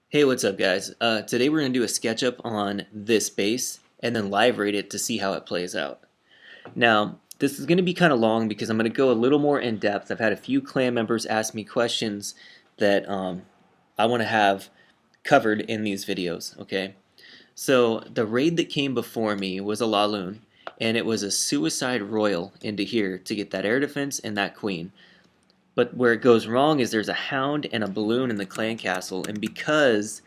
Hey, what's up, guys? Today we're going to do a SketchUp on this base and then live rate it to see how it plays out. Now, this is going to be kind of long because I'm going to go a little more in depth. I've had a few clan members ask me questions that I want to have covered in these videos, okay? So, the raid that came before me was a Laloon, and it was a suicide royal into here to get that air defense and that queen. But where it goes wrong is there's a hound and a balloon in the clan castle, and because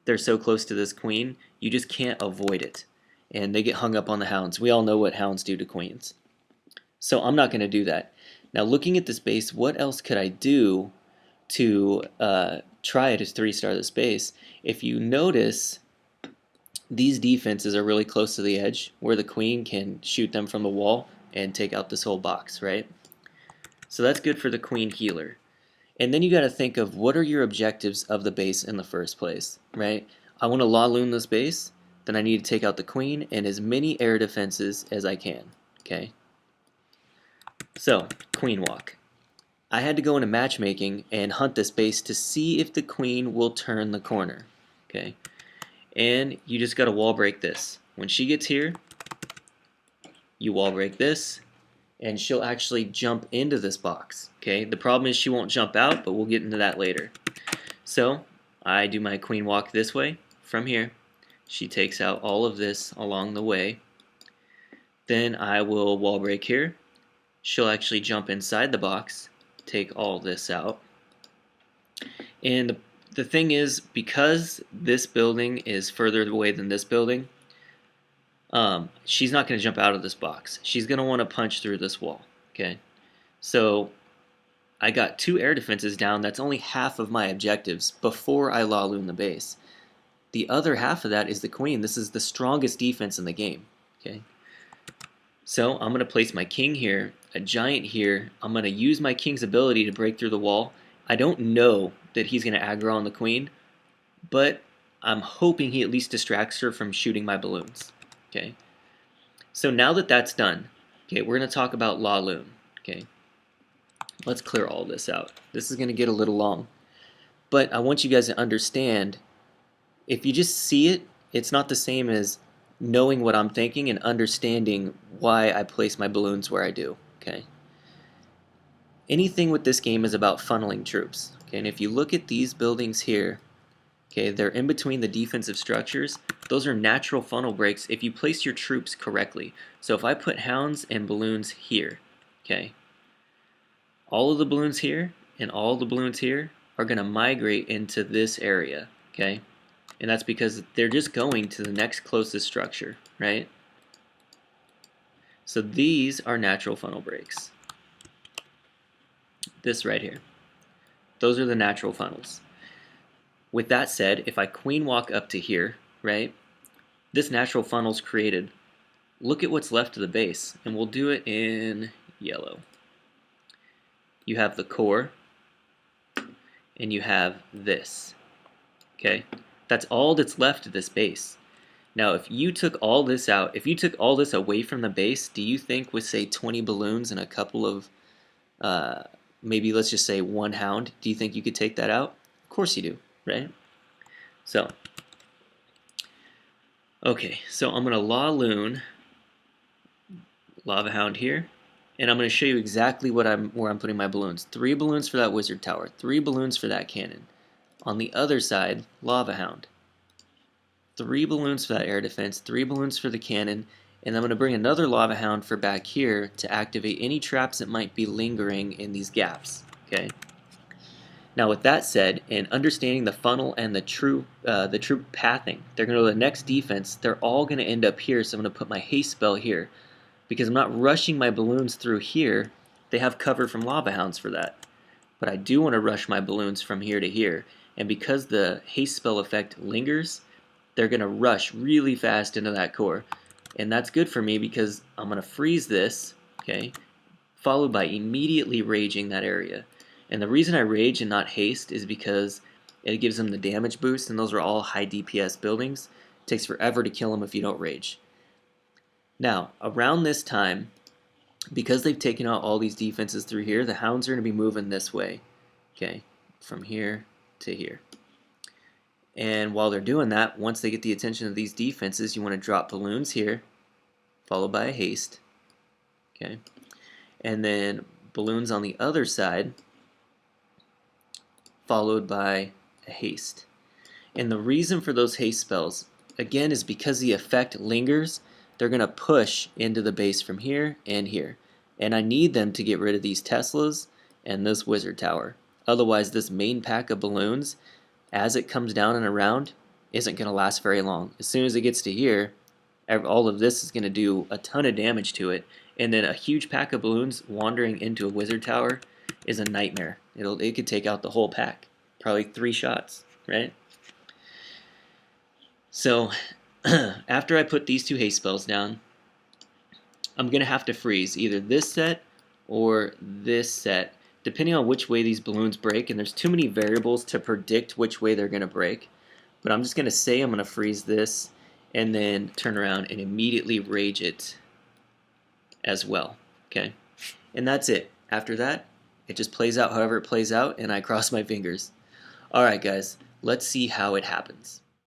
they're so close to this queen, you just can't avoid it. And they get hung up on the hounds. We all know what hounds do to queens. So I'm not going to do that. Now, looking at this base, what else could I do to try to 3-star this base? If you notice, these defenses are really close to the edge where the queen can shoot them from the wall and take out this whole box, right? So that's good for the queen healer. And then you got to think of what are your objectives of the base in the first place, right? I want to Laloon this base, then I need to take out the queen and as many air defenses as I can, okay? So, queen walk. I had to go into matchmaking and hunt this base to see if the queen will turn the corner, okay? And you just got to wall break this. When she gets here, you wall break this, and she'll actually jump into this box, okay? The problem is she won't jump out, but we'll get into that later. So I do my queen walk this way from here. She takes out all of this along the way. Then I will wall break here. She'll actually jump inside the box, take all this out. And the thing is, because this building is further away than this building, she's not going to jump out of this box. She's going to want to punch through this wall, okay? So I got 2 air defenses down. That's only half of my objectives before I Laloon the base. The other half of that is the queen. This is the strongest defense in the game, okay? So I'm going to place my king here, a giant here. I'm going to use my king's ability to break through the wall. I don't know that he's going to aggro on the queen, but I'm hoping he at least distracts her from shooting my balloons, okay? So now that that's done, okay, we're going to talk about Laloon, okay? Let's clear all this out. This is going to get a little long. But I want you guys to understand, if you just see it, it's not the same as knowing what I'm thinking and understanding why I place my balloons where I do, okay? Anything with this game is about funneling troops, okay? And if you look at these buildings here, okay, they're in between the defensive structures. Those are natural funnel breaks if you place your troops correctly. So if I put hounds and balloons here, okay, all of the balloons here and all the balloons here are going to migrate into this area, okay? And that's because they're just going to the next closest structure, right? So these are natural funnel breaks. This right here. Those are the natural funnels. With that said, if I queen walk up to here, right, this natural funnel's created. Look at what's left of the base, and we'll do it in yellow. You have the core, and you have this, okay? That's all that's left of this base. Now, if you took all this out, if you took all this away from the base, do you think with, say, 20 balloons and a couple of, maybe let's just say 1 hound, do you think you could take that out? Of course you do, right? So, okay, so I'm going to Laloon, Lava Hound here, and I'm going to show you exactly where I'm putting my balloons. 3 balloons for that wizard tower, 3 balloons for that cannon. On the other side, Lava Hound. 3 balloons for that air defense, 3 balloons for the cannon, and I'm going to bring another Lava Hound for back here to activate any traps that might be lingering in these gaps, okay? Now with that said, and understanding the funnel and the troop pathing, they're going to go to the next defense, they're all going to end up here, so I'm going to put my haste spell here. Because I'm not rushing my balloons through here, they have cover from Lava Hounds for that. But I do want to rush my balloons from here to here, and because the haste spell effect lingers, they're going to rush really fast into that core. And that's good for me because I'm going to freeze this, okay, followed by immediately raging that area. And the reason I rage and not haste is because it gives them the damage boost, and those are all high DPS buildings. It takes forever to kill them if you don't rage. Now, around this time, because they've taken out all these defenses through here, the hounds are going to be moving this way, okay, from here to here. And while they're doing that, once they get the attention of these defenses, you want to drop balloons here, followed by a haste. Okay, and then balloons on the other side, followed by a haste. And the reason for those haste spells, again, is because the effect lingers. They're going to push into the base from here and here. And I need them to get rid of these Teslas and this Wizard Tower. Otherwise, this main pack of balloons, as it comes down and around, isn't going to last very long. As soon as it gets to here, all of this is going to do a ton of damage to it. And then a huge pack of balloons wandering into a Wizard Tower is a nightmare. It could take out the whole pack. Probably 3 shots, right? So after I put these 2 haste spells down, I'm going to have to freeze either this set or this set, depending on which way these balloons break. And there's too many variables to predict which way they're going to break. But I'm just going to say I'm going to freeze this and then turn around and immediately rage it as well. Okay, and that's it. After that, it just plays out however it plays out, and I cross my fingers. Alright guys, let's see how it happens.